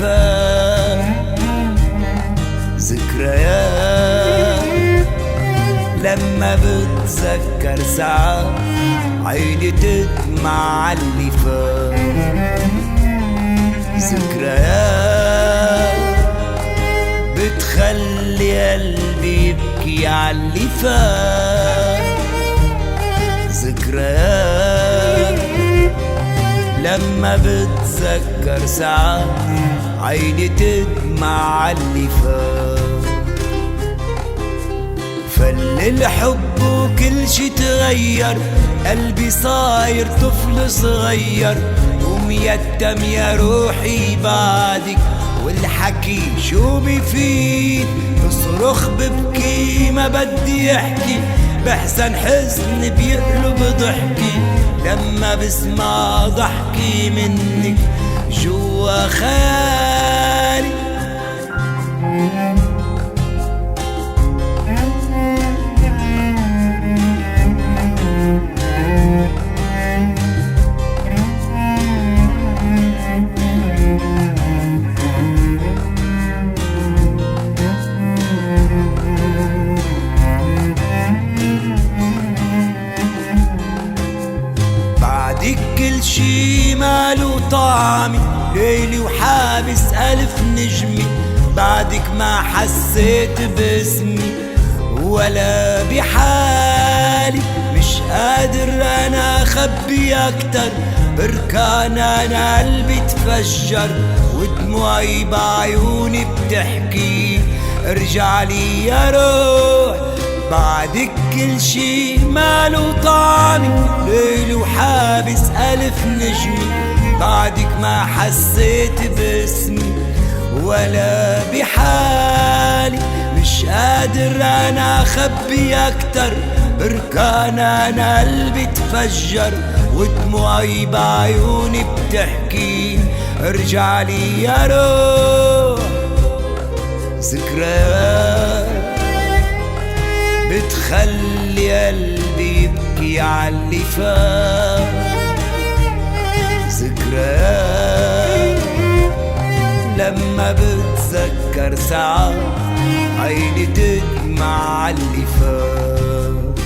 فات. ذكريات لما بتذكر ساعات عيني تدمع عاللي فات. ذكريات بتخلي قلبي يبكي عاللي فات. ذكريات لما بتذكر ساعات عيني تدمع عاللي فات. فل الحب وكل شي تغير، قلبي صاير طفل صغير وميتم يا روحي بعدك، والحكي شو بيفيد؟ بصرخ ببكي ما بدي احكي، بحزن حزن بيقلب ضحكي لما بسمع ضحكي منك جوا خيالي. بعدك كل شي ماله طعمي، ليلي وحابس ألف نجمي، بعدك ما حسيت باسمي ولا بحالي. مش قادر أنا أخبي أكتر، بركان أنا قلبي تفجر ودموعي بعيوني بتحكي ارجع لي يا روح. بعدك كل شي ماله طعمي، ليلي وحابس ألف نجمي، بعدك ما حسيت باسمي ولا بحالي. مش قادر أنا أخبي أكتر، بركان أنا قلبي تفجر ودموعي بعيوني بتحكي ارجع لي يا روح. ذكريات بتخلي قلبي يبكي عاللي فات. ذكريات لما بتذكر ساعات عيني تدمع عاللي فات.